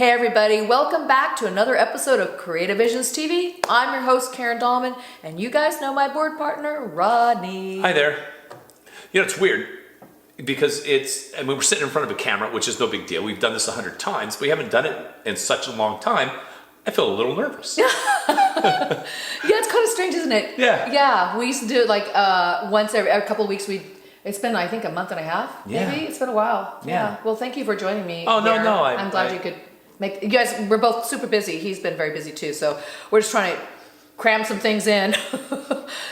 Hey everybody, welcome back to another episode of Creative Visions TV. I'm your host, Karen Dahlman, and you guys know my board partner, Rodney. Hi there. You know, it's weird because we were sitting in front of a camera, which is no big deal. We've done this 100 times, but we haven't done it in such a long time. I feel a little nervous. Yeah, it's kind of strange, isn't it? Yeah. Yeah, we used to do it like once every couple of weeks. It's been, I think, a month and a half, maybe? It's been a while. Yeah. Well, thank you for joining me. Oh, here. no. I'm glad you could make, you guys, we're both super busy. He's been very busy too, so we're just trying to cram some things in,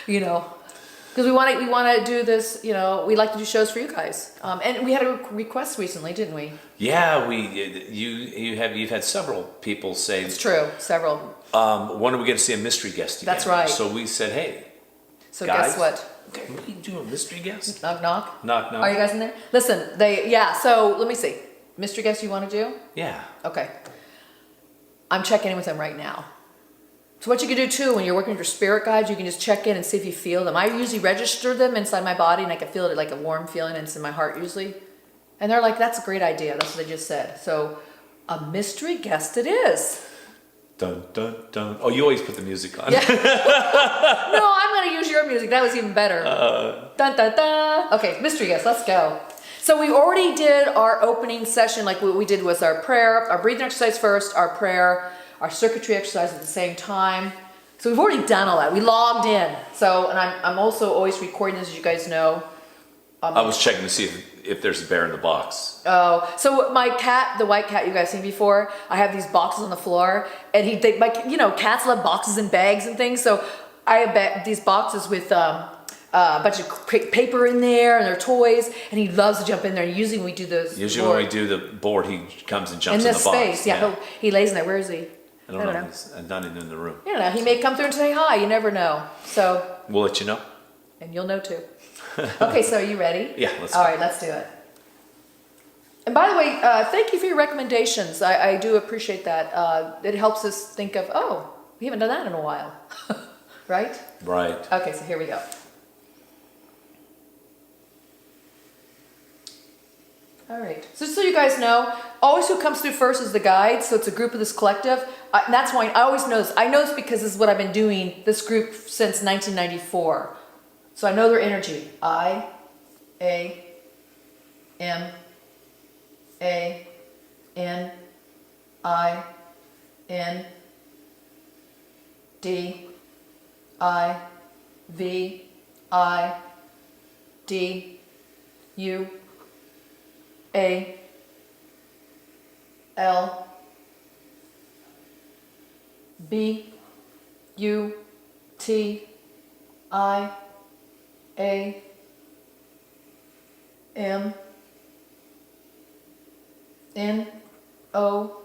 you know, because we want to do this, you know, we like to do shows for you guys. And we had a request recently, didn't we? Yeah, you've had several people say. It's true, several. When are we going to see a mystery guest again? That's right. So we said, hey, so guys, guess what? Okay, we do a mystery guest? Knock, knock. Knock, knock. Are you guys in there? Listen, so let me see. Mystery guest you want to do? Yeah. Okay. I'm checking in with them right now. So what you can do too, when you're working with your spirit guides, you can just check in and see if you feel them. I usually register them inside my body and I can feel it like a warm feeling and it's in my heart usually. And they're like, that's a great idea. That's what they just said. So a mystery guest it is. Dun, dun, dun. Oh, you always put the music on. Yeah. No, I'm going to use your music. That was even better. Dun, dun, dun. Okay, mystery guest, let's go. So we already did our opening session, like what we did was our prayer, our breathing exercise first, our prayer, our circuitry exercise at the same time. So we've already done all that. We logged in. So, and I'm also always recording this, as you guys know. I was checking to see if there's a bear in the box. Oh, so my cat, the white cat you guys seen before, I have these boxes on the floor, and cats love boxes and bags and things. So I have these boxes with a bunch of paper in there and their toys, and he loves to jump in there. And usually when we do those, when we do the board, he comes and jumps in the box. In this space, yeah. He lays in there. Where is he? I don't know. He's not even in the room. You know, he may come through and say hi. You never know. So we'll let you know. And you'll know too. Okay, so are you ready? Yeah, let's go. All right, let's do it. And by the way, thank you for your recommendations. I do appreciate that. It helps us think of, we haven't done that in a while. Right? Right. Okay, so here we go. All right. So just so you guys know, always who comes through first is the guide. So it's a group of this collective. And that's why I always know this. I know this because this is what I've been doing, this group, since 1994. So I know their energy. I, A, M, A, N, I, N, D, I, V, I, D, U, A, L, B, U, T, I, A, M, N, O,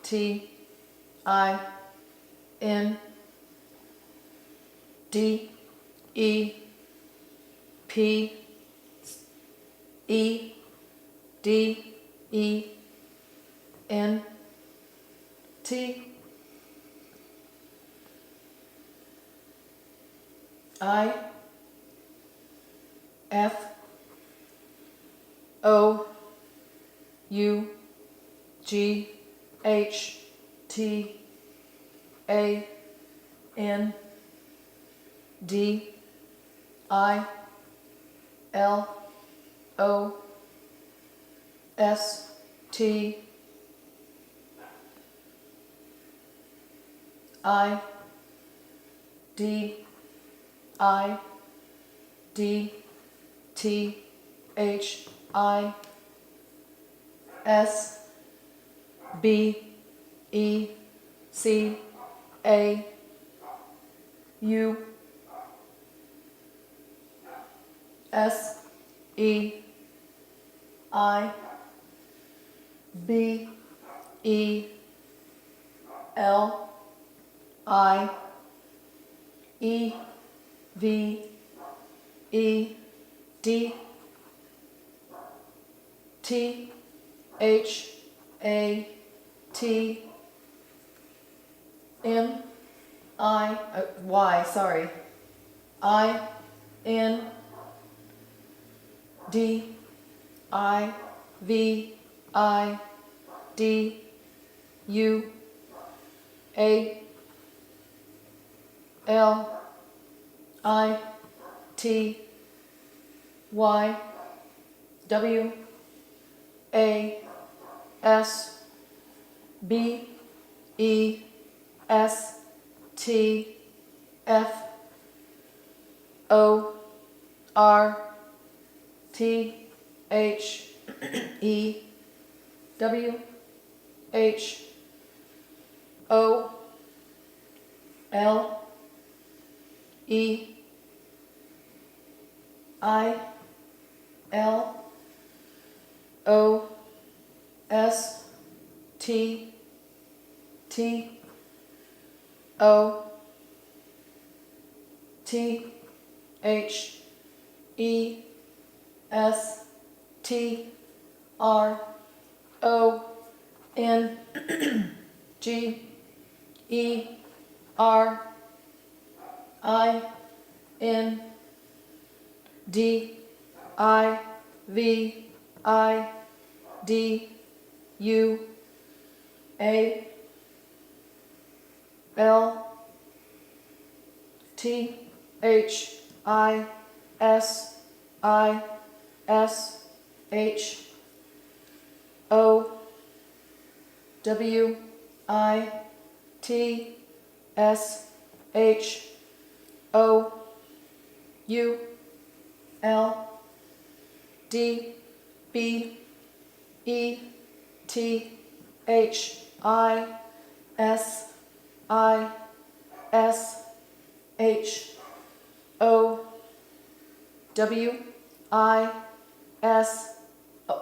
T, I, N, D, E, P, E, D, E, N, T, I, F, O, U, G, H, T, A, N, D, I, L, O, S, T, I, D, I, D, T, H, I, S, B, E, C, A, U, S, E, I, B, E, L, I, E, V, E, D, T, H, A, T, M, I, Y, sorry, I, N, D, I, V, I, D U A L I T Y W A S B E S T F O R T H E W H O L E I L O S T T O T H E S T R O N G E R I N D I V I D U A L T H I S H O W I T S H O U L D B E T H I S H O W I S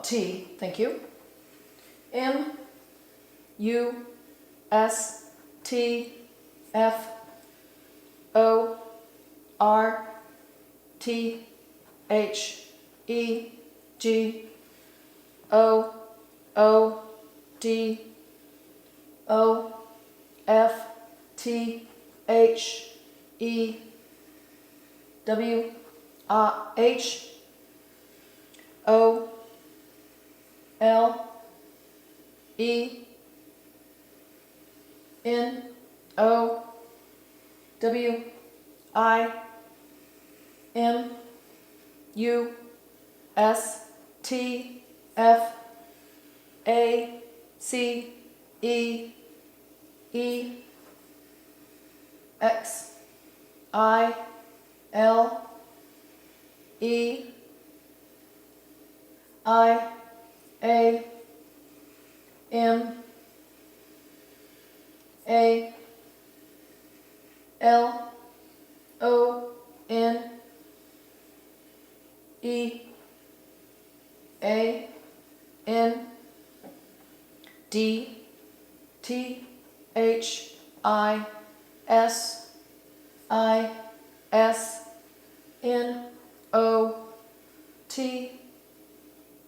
T, thank you. M U S T F O R T H E G O O D O F T H E W H O L E N O W I M U S T F A C E E X I L E I A M A L O N E A N D T H I S N O T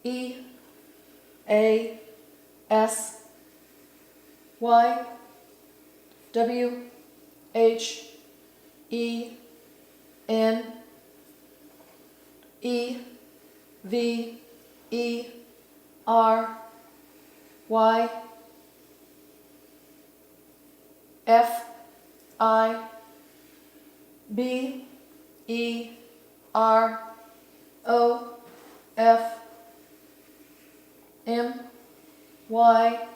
E A S Y W H E N E V E R Y F I B E R O F M Y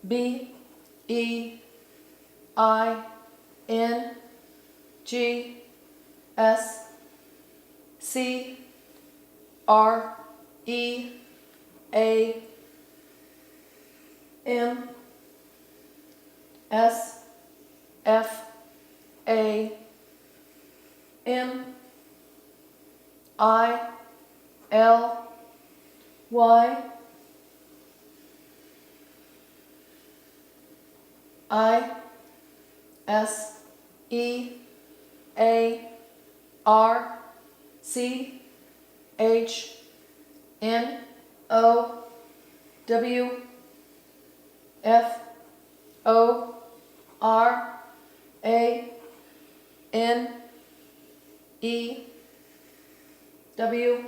B E I N G S C R E A M S F A M I L Y I S E A R C H N O W F O R A N E W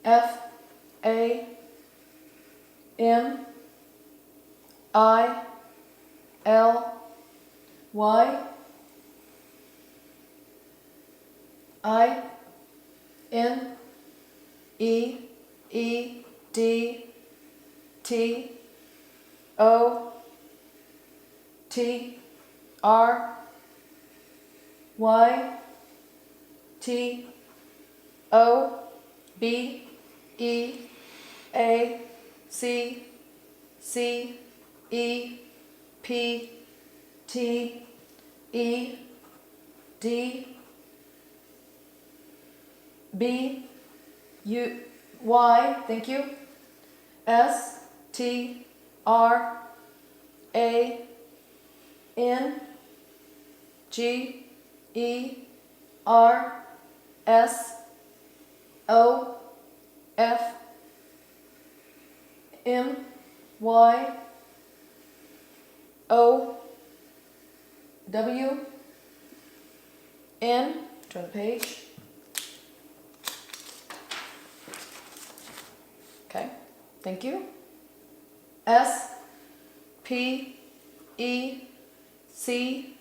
F A M I L Y I N E E D T O T R Y T O B E A C C E P T E D B U Y, thank you, S T R A N G E R S O F M Y O W N, turn the page. Okay, thank you. S P E C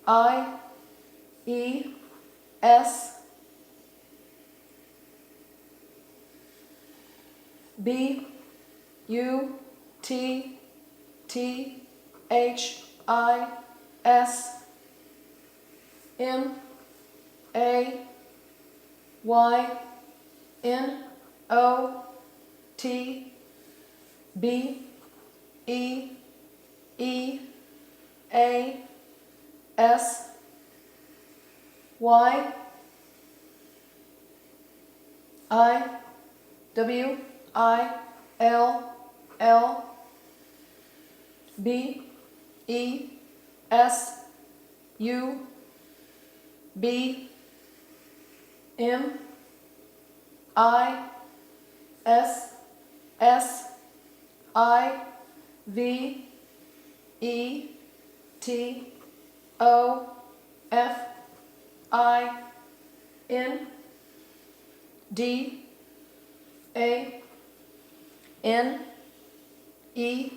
I E S B U T T H I S M A Y N O T B E E A S Y I W I L L B E S U B M I S S I V E T O F I N D A N E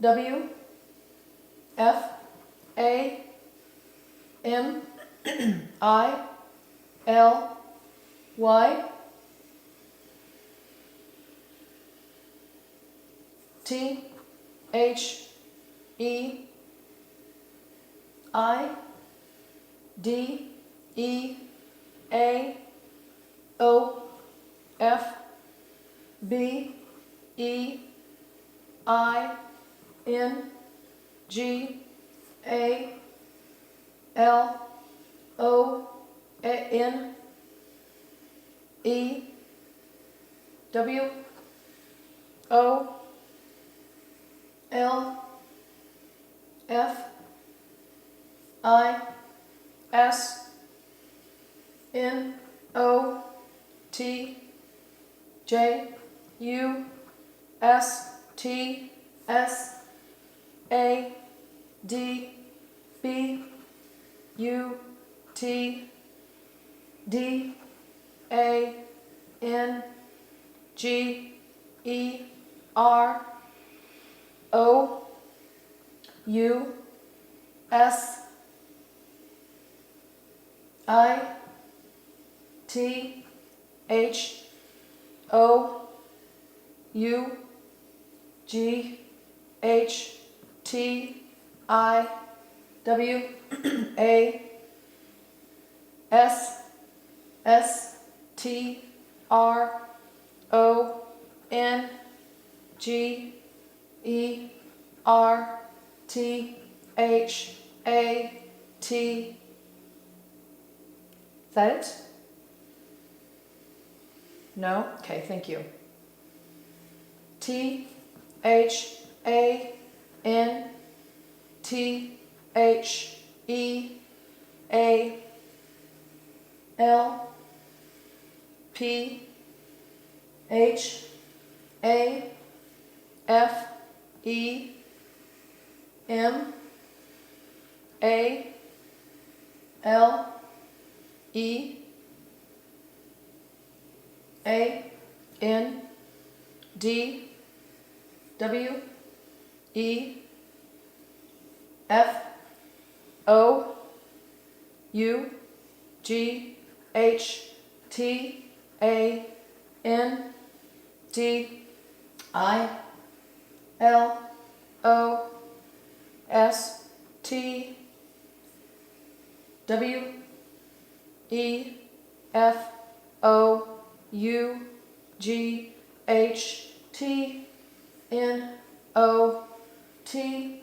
W F A M I L Y T H E I D E A O F B E I N G A L O N E W O L F I S N O T J U S T S A D B U T D A N G E R O U S I T H O U G H T I W A S S T R O N G E R T H A T. Is that it? No? Okay, thank you. T H A N T H E A L P H A F E M A L E A N D W E F O U G H T A N D I L O S T W E F O U G H T N O T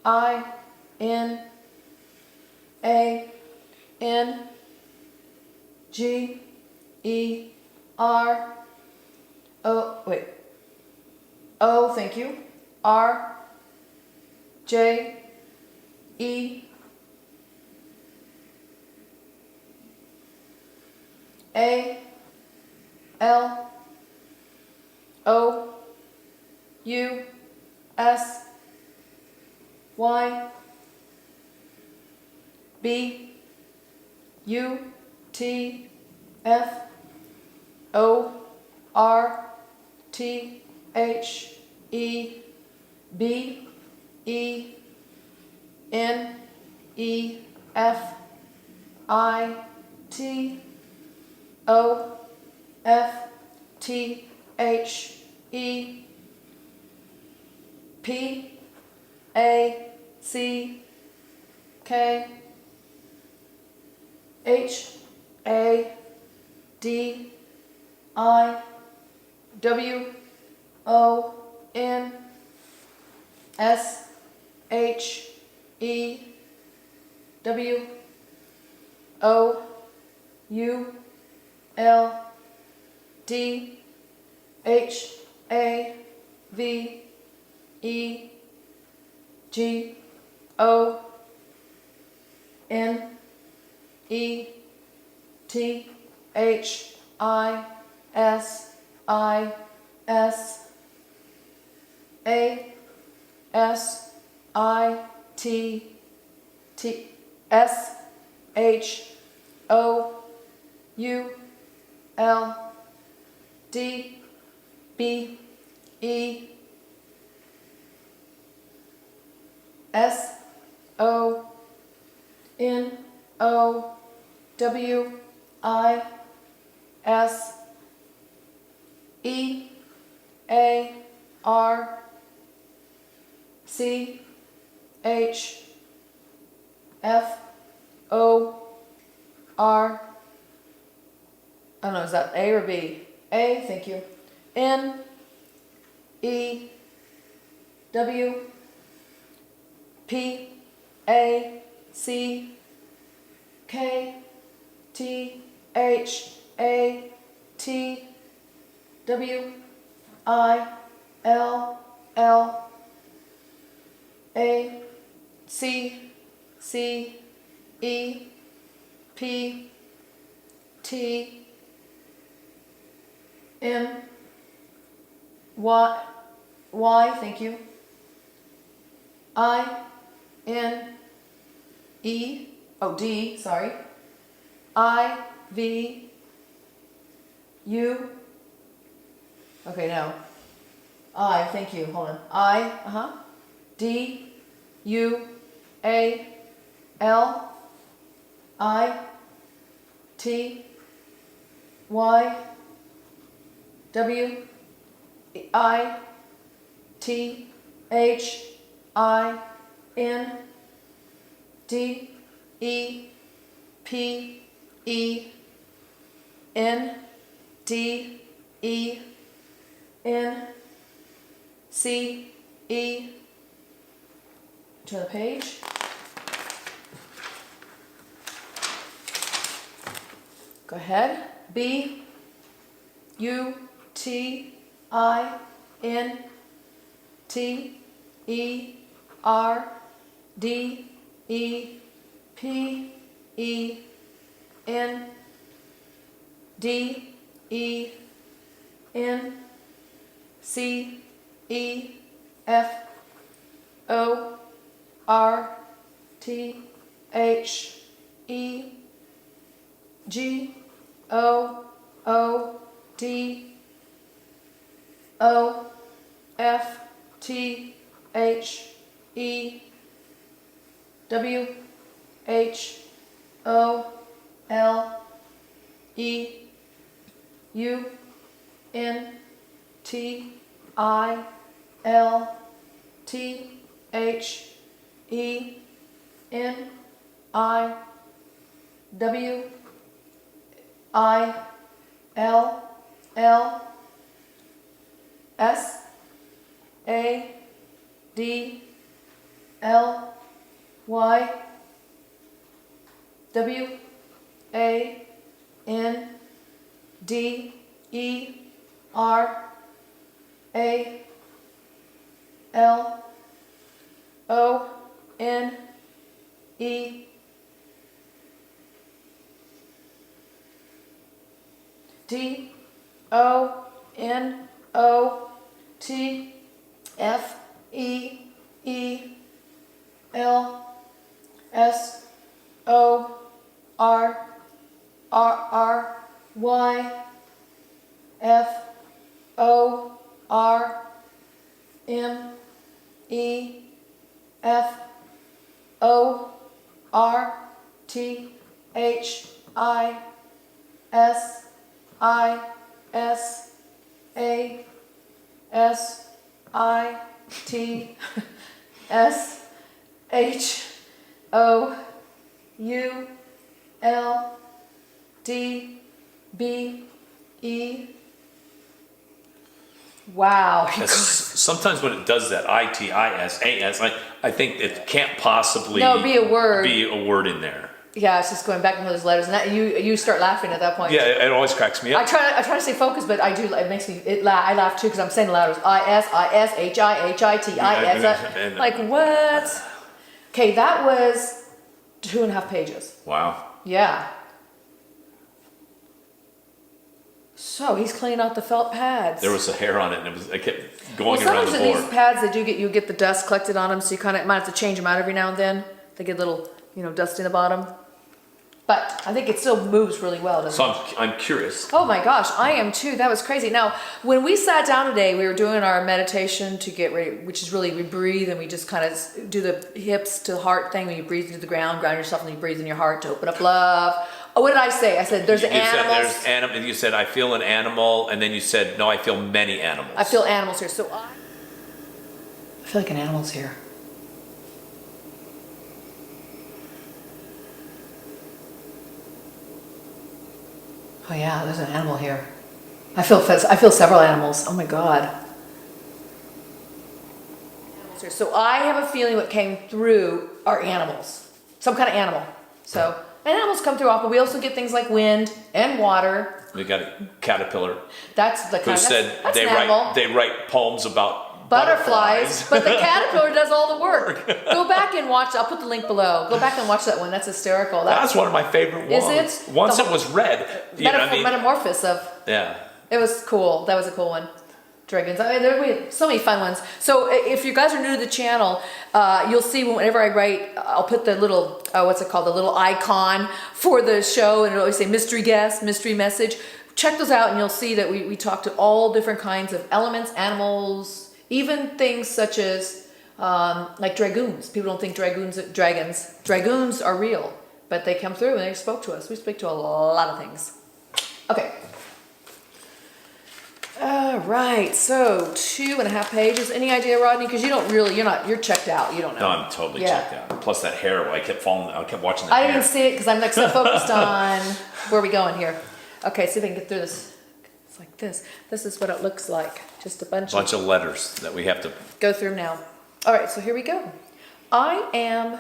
I N A N G E R O, wait, O, thank you, R J E A L O U S Y B U T F O R T H E B E N E F I T O F T H E P A C K H A D I W O N S H E W O U L D H A V E G O N E T H I S I S A S I T T S H O U L D B E S O N O W I S E A R C H F O R, I don't know, is that A or B? A, thank you. N E W P A C K T H A T W I L L A C C E P T M Y, thank you. I N E, oh D, sorry. I V U, okay, now. I, thank you, hold on. I, D U A L I T Y W I T H I N D E P E N D E N C E, turn the page. Go ahead. B U T I N T E R D E P E N D E N C E F O R T H E G O O D O F T H E W H O L E U N T I L T H E N I W I L L S A D L Y W A N D E R A L O N E D O N O T F E E L S O R R Y F O R M E F O R T H I S I S A S I T S H O U L D B E. Wow. Sometimes when it does that, ITISAS, I think it can't possibly be a word. Be a word in there. Yeah, it's just going back into those letters, and that, you start laughing at that point. Yeah, it always cracks me up. I try to stay focused, but I do. It makes me. I laugh too because I'm saying the letters ISISHIHITIS. Like what? Okay, that was 2.5 pages. Wow. Yeah. So he's cleaning out the felt pads. There was a hair on it, and it kept going around the board. Sometimes these pads, you get the dust collected on them, so you kind of might have to change them out every now and then. They get a little, dust in the bottom. But I think it still moves really well, doesn't it? So I'm curious. Oh my gosh, I am too. That was crazy. Now, when we sat down today, we were doing our meditation to get ready, which is really, we breathe and we just kind of do the hips to heart thing. When you breathe into the ground, ground yourself, and you breathe in your heart to open up love. Oh, what did I say? I said, there's animals. You said, I feel an animal, and then you said, no, I feel many animals. I feel animals here. So I feel like an animal's here. Oh yeah, there's an animal here. I feel several animals. Oh my God. So I have a feeling what came through are animals. Some kind of animal. So animals come through often. We also get things like wind and water. We got a caterpillar. That's the kind who said that's they write poems about butterflies, but the caterpillar does all the work. Go back and watch. I'll put the link below. Go back and watch that one. That's hysterical. That's one of my favorite ones. Is it? Once it was read. Metamorphosis of. Yeah. It was cool. That was a cool one. Dragons. I mean, there were so many fun ones. So if you guys are new to the channel, you'll see whenever I write, I'll put the little, the little icon for the show, and it'll always say mystery guest, mystery message. Check those out, and you'll see that we talk to all different kinds of elements, animals, even things such as like dragoons. People don't think dragoons are real, but they come through and they spoke to us. We speak to a lot of things. Okay. All right, so 2.5 pages. Any idea, Rodney? Because you're checked out. You don't know. No, I'm totally checked out. Plus that hair, I kept watching that I hair. didn't see it because I'm so focused on where are we going here. Okay, see if I can get through this. It's like this. This is what it looks like. Just a bunch of letters that we have to go through now. All right, so here we go. I am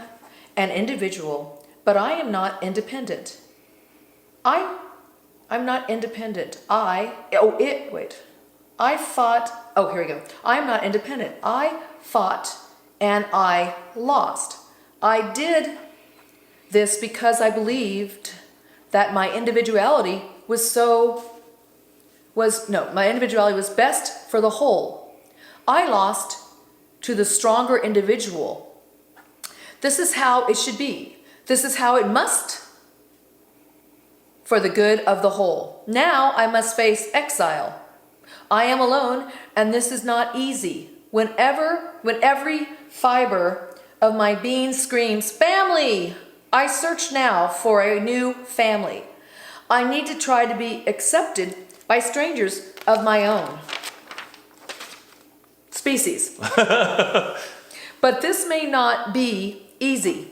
an individual, but I am not independent. I'm not independent. Here we go. I'm not independent. I fought and I lost. I did this because I believed that my individuality was best for the whole. I lost to the stronger individual. This is how it should be. This is how it must for the good of the whole. Now I must face exile. I am alone, and this is not easy. When every fiber of my being screams, family, I search now for a new family. I need to try to be accepted by strangers of my own species. But this may not be easy.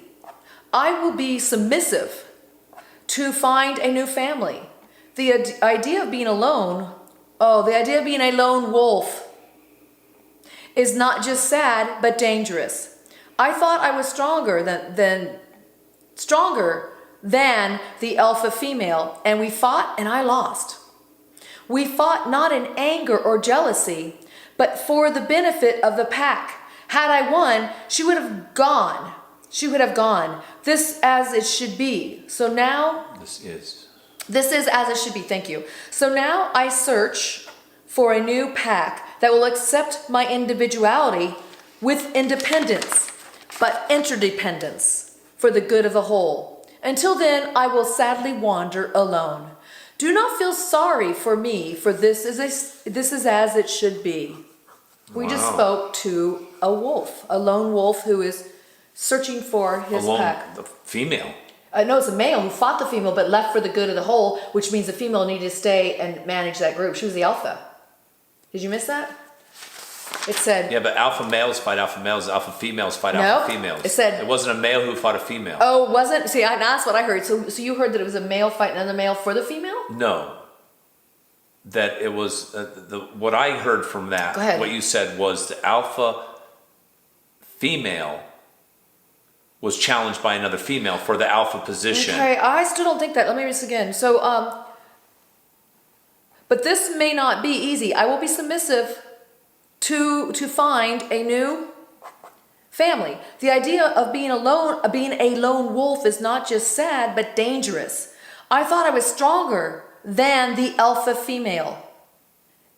I will be submissive to find a new family. The idea of being alone, the idea of being a lone wolf is not just sad, but dangerous. I thought I was stronger than the alpha female, and we fought and I lost. We fought not in anger or jealousy, but for the benefit of the pack. Had I won, she would have gone. She would have gone. This as it should be. So now... This is as it should be. Thank you. So now I search for a new pack that will accept my individuality with independence, but interdependence for the good of the whole. Until then, I will sadly wander alone. Do not feel sorry for me, for this is as it should be. We just spoke to a wolf, a lone wolf who is searching for his pack. The female. No, it's a male who fought the female but left for the good of the whole, which means the female needed to stay and manage that group. She was the alpha. Did you miss that? It said... Yeah, but alpha males fight alpha males, alpha females fight alpha females. It said... It wasn't a male who fought a female. Oh, it wasn't? See, that's what I heard. So you heard that it was a male fighting another male for the female? No. That it was... what I heard from that, Go ahead. what you said was the alpha female was challenged by another female for the alpha position. Okay, I still don't think that. Let me read this again. So, but this may not be easy. I will be submissive to find a new family. The idea of being a lone wolf is not just sad, but dangerous. I thought I was stronger than the alpha female.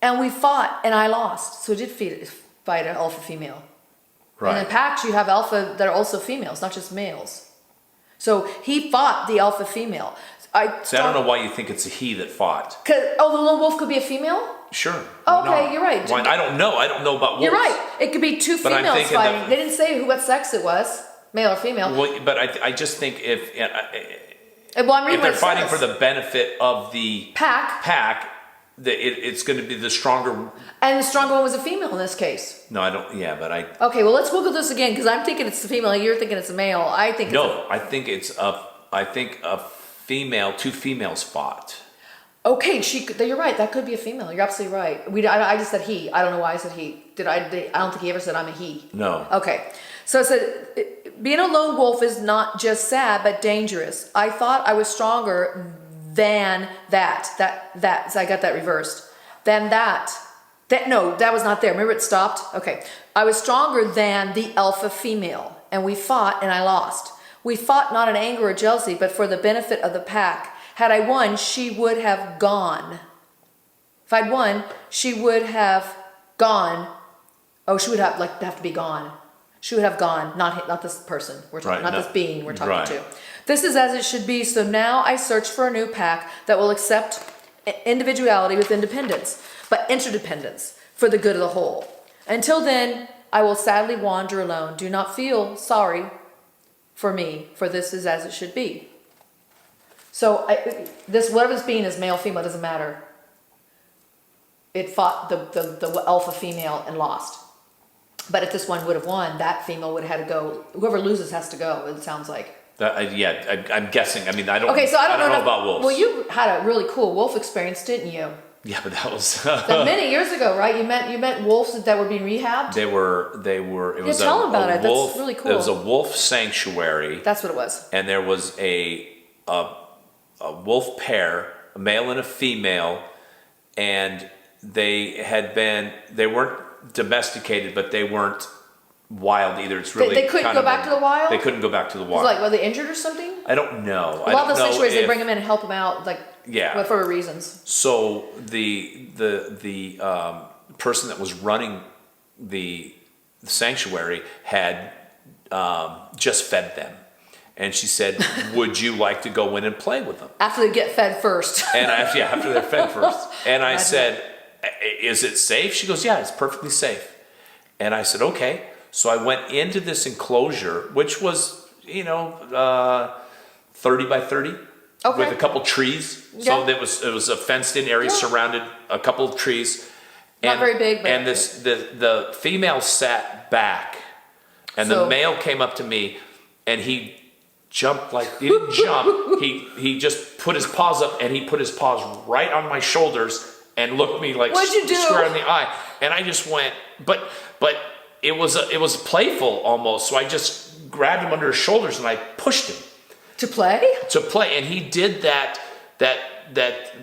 And we fought and I lost. So I did fight an alpha female. Right. And in packs, you have alpha that are also females, not just males. So he fought the alpha female. I don't know why you think it's a he that fought. The lone wolf could be a female? Sure. Okay, you're right. Why, I don't know. I don't know about wolves. You're right. It could be two females fighting. They didn't say what sex it was, male or female. Well, but I just think if they're fighting for the benefit of the pack, it's going to be the stronger. And the stronger one was a female in this case. No, I don't. Yeah, but I. Okay, well, let's Google this again because I'm thinking it's the female. You're thinking it's a male. I think it's I think a female. Two females fought. Okay, you're right. That could be a female. You're absolutely right. I just said he. I don't know why I said he. I don't think he ever said I'm a he. No. Okay. So it said, being a lone wolf is not just sad, but dangerous. I thought I was stronger than that. So I got that reversed. Than that. No, that was not there. Remember it stopped? Okay. I was stronger than the alpha female. And we fought and I lost. We fought not in anger or jealousy, but for the benefit of the pack. Had I won, she would have gone. If I'd won, she would have gone. Oh, she would have to be gone. She would have gone, not this person we're talking, this being we're talking to. This is as it should be. So now I search for a new pack that will accept individuality with independence, but interdependence for the good of the whole. Until then, I will sadly wander alone. Do not feel sorry for me, for this is as it should be. So whatever this being is, male, female, doesn't matter. It fought the alpha female and lost. But if this one would have won, that female would have had to go. Whoever loses has to go, it sounds like. I'm guessing. I mean, I don't know about wolves. Well, you had a really cool wolf experience, didn't you? Yeah, but that was many years ago, right? You met wolves that were being rehabbed? They were. Tell them about it. That's really cool. It was a wolf sanctuary. That's what it was. And there was a wolf pair, a male and a female, and they weren't domesticated, but they weren't wild either. It's really they couldn't go back to the wild. They couldn't go back to the wild. Were they injured or something? I don't know. A lot of those sanctuaries, they bring them in and help them out, for reasons. So the person that was running the sanctuary had just fed them. And she said, would you like to go in and play with them? After they get fed first. And after they're fed first. And I said, is it safe? She goes, yeah, it's perfectly safe. And I said, okay. So I went into this enclosure, which was, 30 by 30 with a couple trees. So it was a fenced in area surrounded a couple of trees. Not very big, but and the female sat back, and the male came up to me, and he jumped he didn't jump. He just put his paws up, and he put his paws right on my shoulders and looked me like square in the eye. And I just went, but it was playful almost. So I just grabbed him under his shoulders and I pushed him to play, and he did that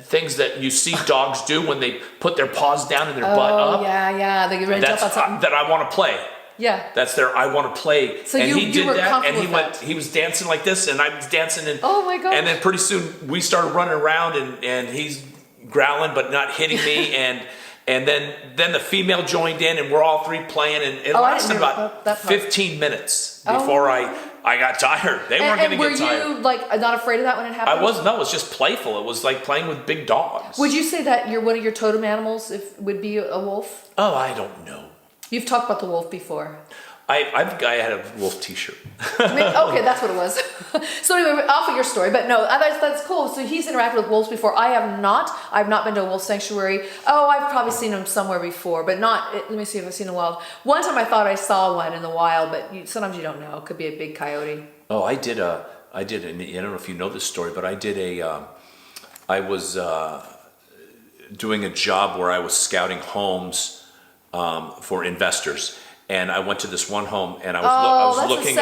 things that you see dogs do when they put their paws down and their butt up. Yeah, they get ready to jump on something. That I want to play. Yeah, that's their I want to play. So and he did that, and he was dancing like this, and I was dancing, and oh my god! And then pretty soon we started running around, and he's growling but not hitting me, and then the female joined in, and we're all three playing, and it lasted about 15 minutes before I got tired. They weren't going to get tired. Were you like not afraid of that when it happened? I wasn't. No, it was just playful. It was like playing with big dogs. Would you say that one of your totem animals would be a wolf? Oh, I don't know. You've talked about the wolf before. I had a wolf T-shirt. Okay, that's what it was. So anyway, off of your story, but no, that's cool. So he's interacted with wolves before. I have not. I've not been to a wolf sanctuary. Oh, I've probably seen them somewhere before, but not. Let me see if I've seen a wild. One time I thought I saw one in the wild, but sometimes you don't know. It could be a big coyote. Oh, I did, and I don't know if you know this story, but I did I was doing a job where I was scouting homes for investors. And I went to this one home, and I was looking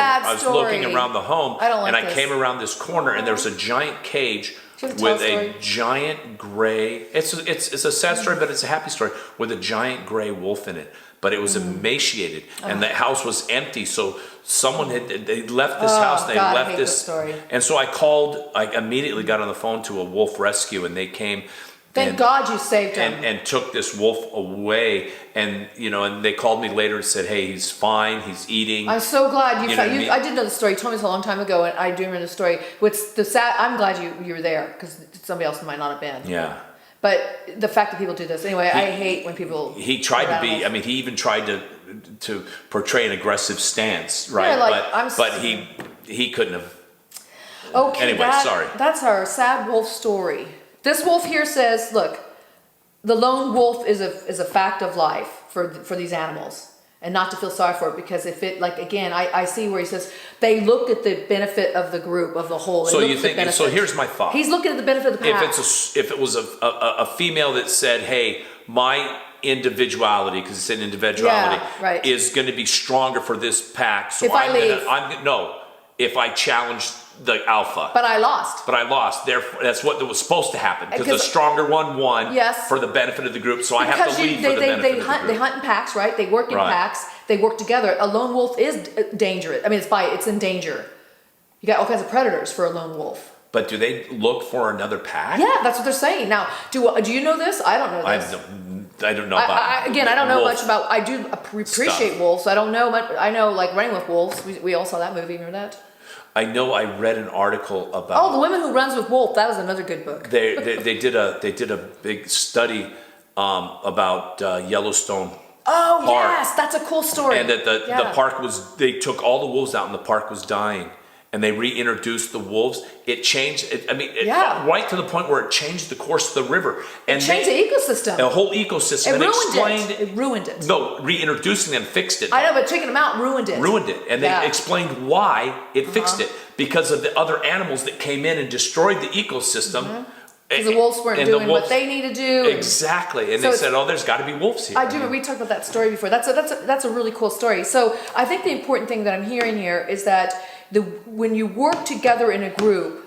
around the home, and I came around this corner, and there was a giant cage with a giant gray. It's a sad story, but it's a happy story with a giant gray wolf in it. But it was emaciated, and the house was empty. So someone they left this house. They left this story. And so I immediately got on the phone to a wolf rescue, and they came. Thank God you saved him. And took this wolf away, and they called me later and said, "Hey, he's fine. He's eating." I'm so glad you found. I didn't know the story. You told me this a long time ago, and I do remember the story. I'm glad you were there because somebody else might not have been. Yeah. But the fact that people do this anyway, I hate when people. He tried to be. I mean, he even tried to portray an aggressive stance, right? Yeah, but he couldn't have. Okay. Anyway, sorry. That's our sad wolf story. This wolf here says, look, the lone wolf is a fact of life for these animals, and not to feel sorry for it, because if it, like, again, I see where he says they look at the benefit of the group, of the whole. So you think, so here's my thought. He's looking at the benefit of the pack. If it was a female that said, hey, my individuality, because it's an individuality, is going to be stronger for this pack, so if I challenge the alpha. But I lost. Therefore, that's what was supposed to happen, because the stronger one won for the benefit of the group. So I have to lead for the benefit of the group. They hunt in packs, right? They work in packs. They work together. A lone wolf is dangerous. I mean, it's in danger. You got all kinds of predators for a lone wolf. But do they look for another pack? Yeah, that's what they're saying. Now, do you know this? I don't know this. I don't know about. I don't know much about. I do appreciate wolves. I don't know much. I know, like, Running with Wolves. We all saw that movie. Remember that? I know. I read an article about. Oh, The Women Who Runs with Wolf. That was another good book. They did a big study about Yellowstone. Oh Park. Yes, that's a cool story. And that the park was. They took all the wolves out, and the park was dying. And they reintroduced the wolves. It changed. Right to the point where it changed the course of the river. And it changed the ecosystem. The whole ecosystem. It ruined it. No, reintroducing them fixed it. I know, but taking them out ruined it. And they explained why it fixed it. Because of the other animals that came in and destroyed the ecosystem. Because the wolves weren't doing what they need to do. Exactly. And they said, oh, there's got to be wolves here. I do. We talked about that story before. That's a really cool story. So I think the important thing that I'm hearing here is that when you work together in a group,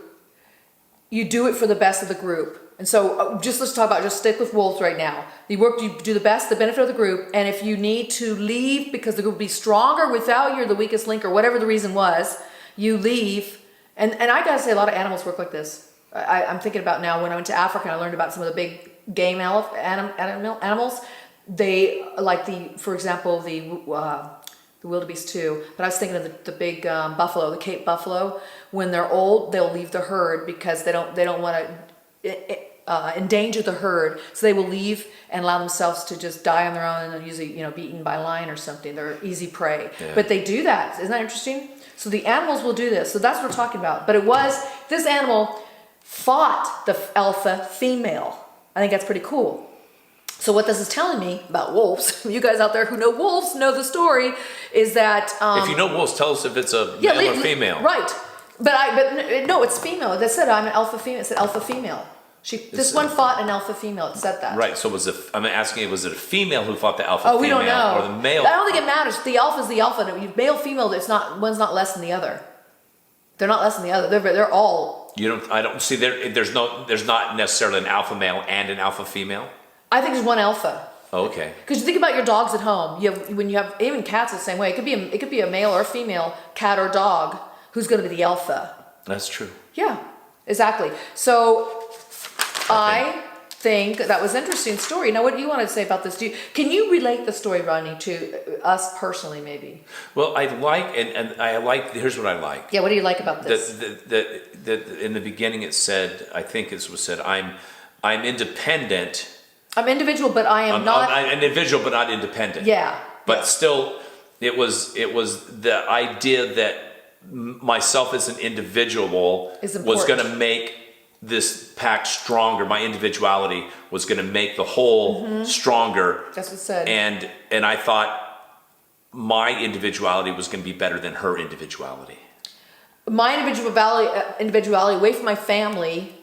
you do it for the best of the group. And so let's stick with wolves right now. You do the best, the benefit of the group. And if you need to leave because the group will be stronger without you're the weakest link or whatever the reason was, you leave. And I got to say, a lot of animals work like this. I'm thinking about now when I went to Africa and I learned about some of the big game animals. They like for example, the wildebeest too. But I was thinking of the big buffalo, the Cape buffalo. When they're old, they'll leave the herd because they don't want to. endanger the herd, so they will leave and allow themselves to just die on their own and usually, be eaten by a lion or something. They're easy prey. Yeah. But they do that. Isn't that interesting? So the animals will do this. So that's what we're talking about. But this animal fought the alpha female. I think that's pretty cool. So what this is telling me about wolves, you guys out there who know wolves know the story, is that... if you know wolves, tell us if it's a male or female. Right. But no, it's female. They said I'm an alpha female. It said alpha female. This one fought an alpha female. It said that. Right. So I'm asking, was it a female who fought the alpha female? We don't know. Or the male? I don't think it matters. The alpha is the alpha. Male, female, one's not less than the other. They're not less than the other. They're all... I don't see there's not necessarily an alpha male and an alpha female? I think there's one alpha. Oh, okay. Because you think about your dogs at home. When you have even cats the same way. It could be a male or a female cat or dog who's going to be the alpha. That's true. Yeah, exactly. So I think that was an interesting story. Now, what do you want to say about this? Can you relate the story, Rodney, to us personally, maybe? Well, I like, and I like, here's what I like. Yeah, what do you like about this? In the beginning it said, I think it was said, I'm independent. I'm individual, but I'm an individual, but not independent. Yeah. But still, it was the idea that myself as an individual was going to make this pack stronger. My individuality was going to make the whole stronger. That's what it said. And I thought my individuality was going to be better than her individuality. My individuality away from my family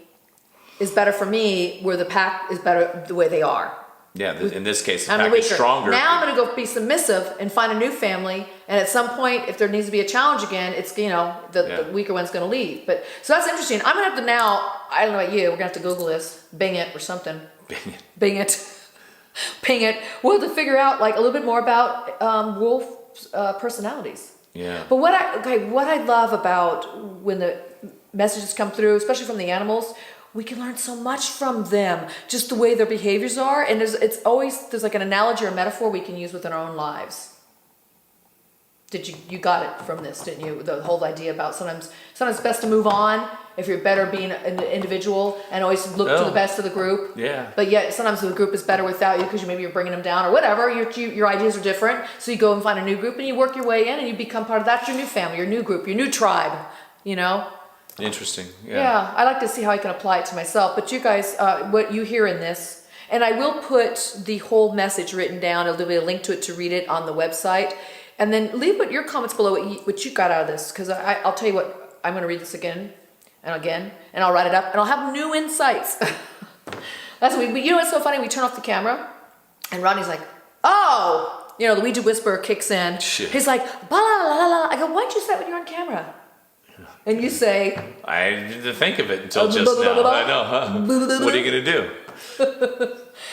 is better for me, where the pack is better the way they are. Yeah, in this case, the I'm pack is stronger. Now I'm going to go be submissive and find a new family. And at some point, if there needs to be a challenge again, it's, the weaker one's going to leave. But so that's interesting. I'm going to have to now, I don't know about you, we're going to have to Google this, Bing it or something. Bing it. Ping it. We'll have to figure out like a little bit more about wolf personalities. Yeah. But what I love about when the messages come through, especially from the animals, we can learn so much from them, just the way their behaviors are. And there's like an analogy or a metaphor we can use within our own lives. You got it from this, didn't you? The whole idea about sometimes it's best to move on if you're better being an individual and always look to the best of the group. Yeah. But yet sometimes the group is better without you because maybe you're bringing them down or whatever. Your ideas are different. So you go and find a new group and you work your way in and you become part of that. Your new family, your new group, your new tribe, Interesting. Yeah, I like to see how I can apply it to myself. But you guys, what you hear in this, and I will put the whole message written down. There'll be a link to it to read it on the website. And then leave your comments below what you got out of this. Because I'll tell you what, I'm going to read this again and again. And I'll write it up. And I'll have new insights. That's what what's so funny? We turn off the camera. And Rodney's like, oh! The Ouija whisperer kicks in. Shit. He's like, blah, la, la, la. I go, why'd you say that when you're on camera? And you say... I didn't think of it until just now. I know, huh? What are you going to do?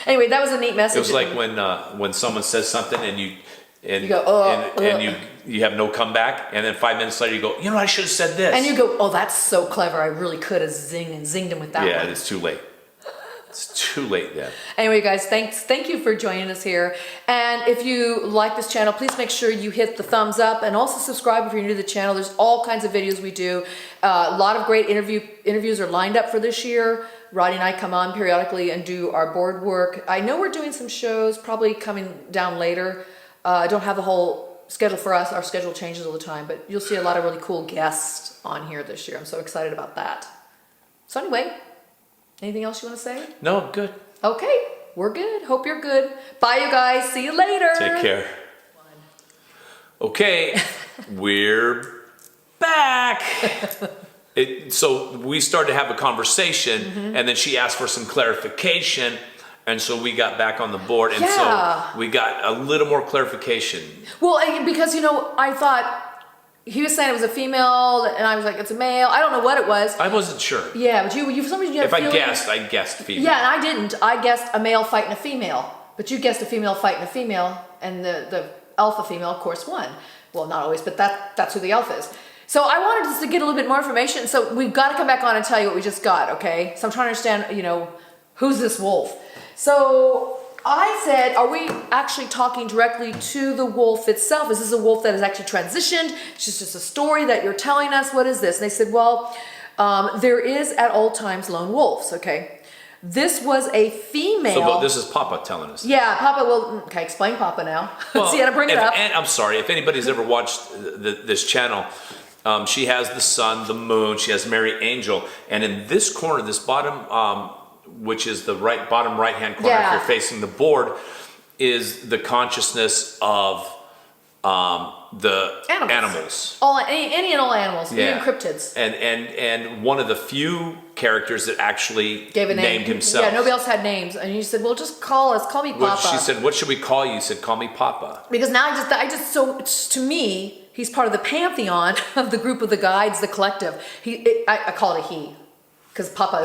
Anyway, that was a neat message. It was like when someone says something and you go, and you have no comeback, and then 5 minutes later you go, I should have said this. And you go, oh, that's so clever. I really could have zinged him with that one. Yeah, it's too late. It's too late then. Anyway, guys, thank you for joining us here. And if you like this channel, please make sure you hit the thumbs up and also subscribe if you're new to the channel. There's all kinds of videos we do. A lot of great interviews are lined up for this year. Rodney and I come on periodically and do our board work. I know we're doing some shows, probably coming down later. I don't have the whole schedule for us. Our schedule changes all the time, but you'll see a lot of really cool guests on here this year. I'm so excited about that. So anyway, anything else you want to say? No, I'm good. Okay, we're good. Hope you're good. Bye, you guys. See you later. Take care. Okay, we're back. So we started to have a conversation, and then she asked for some clarification. And so we got back on the board, and so we got a little more clarification. Well, because, I thought he was saying it was a female, and I was like, it's a male. I don't know what it was. I wasn't sure. Yeah, but you for some reason you had a feeling. I guessed female. Yeah, and I didn't. I guessed a male fighting a female. But you guessed a female fighting a female, and the alpha female, of course, won. Well, not always, but that's who the alpha is. So I wanted just to get a little bit more information, so we've got to come back on and tell you what we just got, okay? So I'm trying to understand, who's this wolf? So I said, are we actually talking directly to the wolf itself? Is this a wolf that has actually transitioned? It's just a story that you're telling us? What is this? And they said, well, there is at all times lone wolves, okay? This was a female. So, but this is Papa telling us. Yeah, Papa. Well, okay, explain Papa now. Well, See how to bring it up. And I'm sorry if anybody's ever watched this channel. She has the sun, the moon. She has Mary Angel, and in this corner, this bottom, which is the bottom right hand corner, if you're facing the board, is the consciousness of the animals. All any and all animals, even cryptids. And one of the few characters that actually gave a name. Named himself. Yeah, nobody else had names, and he said, "Well, just call me Papa." Well, she said, "What should we call you?" He said, "Call me Papa." Because now so to me, he's part of the pantheon of the group of the guides, the collective. I call it a he. Because Papa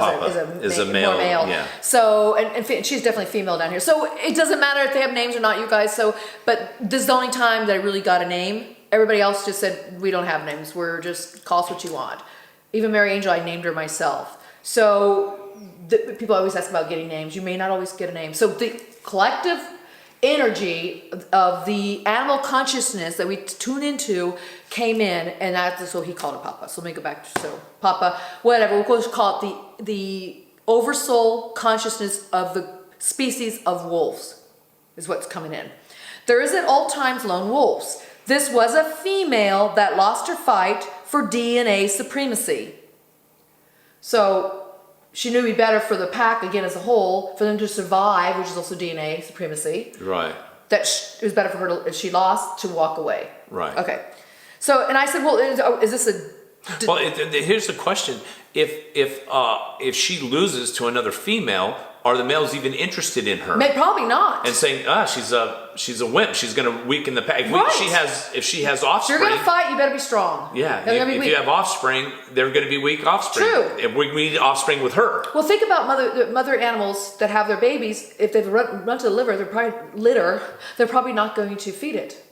is a male, more male. Yeah. So, and she's definitely female down here. So it doesn't matter if they have names or not, you guys. So, but this is the only time that I really got a name. Everybody else just said, we don't have names. We're just, call us what you want. Even Mary Angel, I named her myself. So people always ask about getting names. You may not always get a name. So the collective energy of the animal consciousness that we tune into came in, and that's so he called it Papa. So let me go back to Papa, whatever. We'll just call it the oversoul consciousness of the species of wolves is what's coming in. There is at all times lone wolves. This was a female that lost her fight for DNA supremacy. So she knew it'd be better for the pack, again, as a whole, for them to survive, which is also DNA supremacy. Right. That it was better for her, if she lost, to walk away. Right. Okay. So, and I said, well, is this a... Well, here's the question. If she loses to another female, are the males even interested in her? Probably not. And saying, she's a wimp. She's going to weaken the pack. Right. If she has offspring, if you're going to fight, you better be strong. Yeah. If you have offspring, they're going to be weak offspring. True. If we need offspring with her. Well, think about mother animals that have their babies. If they've run to the liver, they're probably not going to feed it,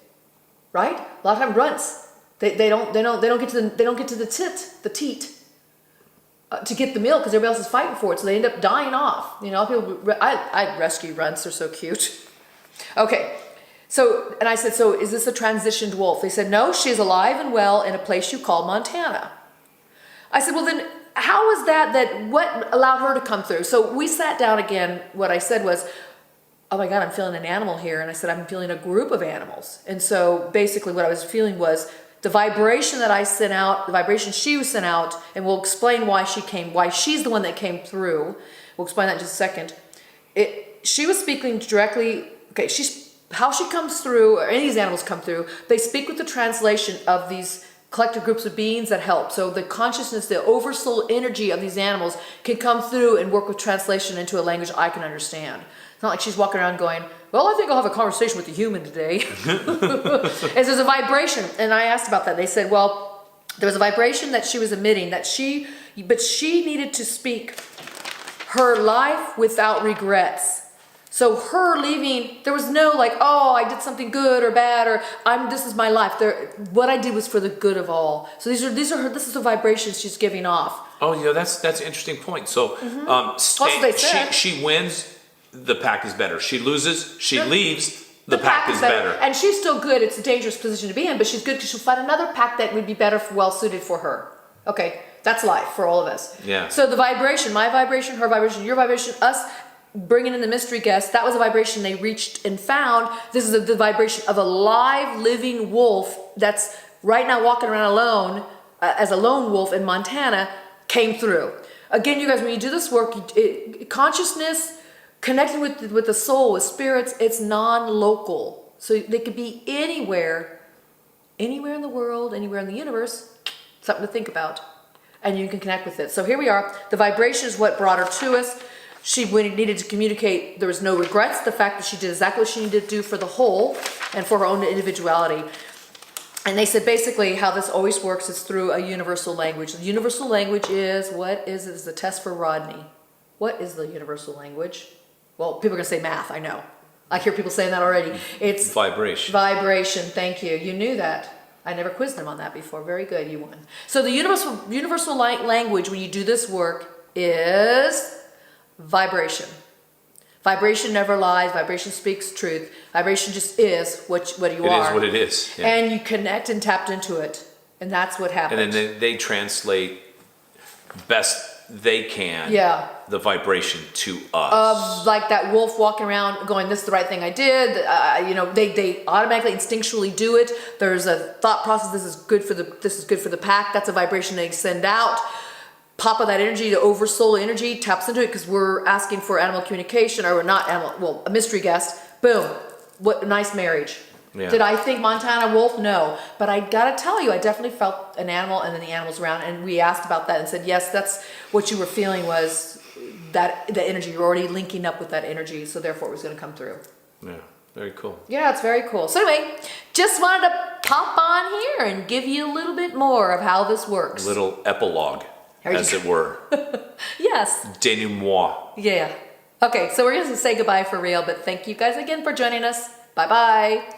right? A lot of time runts. They don't get to the teat. To get the milk because everybody else is fighting for it, so they end up dying off. You know, I rescue runts; they're so cute. Okay, so and I said, so is this a transitioned wolf? They said, no, she's alive and well in a place you call Montana. I said, well then, how is that what allowed her to come through? So we sat down again. What I said was, oh my God, I'm feeling an animal here, and I said I'm feeling a group of animals, and so basically what I was feeling was the vibration that I sent out, the vibration she sent out, and we'll explain why she's the one that came through. We'll explain that in just a second. She was speaking directly, how she comes through, or any of these animals come through, they speak with the translation of these collective groups of beings that help. So the consciousness, the oversoul energy of these animals can come through and work with translation into a language I can understand. It's not like she's walking around going, well, I think I'll have a conversation with the human today. There's a vibration. And I asked about that. They said, well, there was a vibration that she was emitting but she needed to speak her life without regrets. So her leaving, there was no like, oh, I did something good or bad, or this is my life. What I did was for the good of all. So this is the vibrations she's giving off. Oh, yeah, that's an interesting point. So she wins. The pack is better. She loses, she leaves, the pack is better. And she's still good. It's a dangerous position to be in, but she's good because she'll find another pack that would be better, well suited for her. Okay, that's life for all of us. Yeah. So the vibration, my vibration, her vibration, your vibration, us bringing in the mystery guest, that was a vibration they reached and found. This is the vibration of a live, living wolf that's right now walking around alone as a lone wolf in Montana came through. Again, you guys, when you do this work, consciousness, connecting with the soul, with spirits, it's non-local. So they could be anywhere in the world, anywhere in the universe, something to think about. And you can connect with it. So here we are. The vibration is what brought her to us. She needed to communicate. There was no regrets. The fact that she did exactly what she needed to do for the whole and for her own individuality. And they said basically how this always works is through a universal language. The universal language is, is the test for Rodney. What is the universal language? Well, people are going to say math, I know. I hear people saying that already. It's vibration. Vibration, thank you. You knew that. I never quizzed them on that before. Very good, you won. So the universal language when you do this work is vibration. Vibration never lies. Vibration speaks truth. Vibration just is what you are. It is what it is. Yeah. And you connect and tapped into it. And that's what happens. And then they translate best they can. Yeah. The vibration to us. Of like that wolf walking around going, this is the right thing I did. They automatically instinctually do it. There's a thought process. This is good for the pack. That's a vibration they send out. Papa, that energy, the oversoul energy taps into it because we're asking for animal communication, or we're not animal. Well, a mystery guest. Boom. What a nice marriage. Yeah. Did I think Montana wolf? No, but I gotta tell you, I definitely felt an animal, and then the animals around, and we asked about that and said, yes, that's what you were feeling, was that the energy. You're already linking up with that energy, so therefore it was going to come through. Yeah, very cool. Yeah, it's very cool. So anyway, just wanted to pop on here and give you a little bit more of how this works. Little epilogue, as it were. Yes. Denouement. Yeah. Okay, so we're going to say goodbye for real, but thank you guys again for joining us. Bye-bye.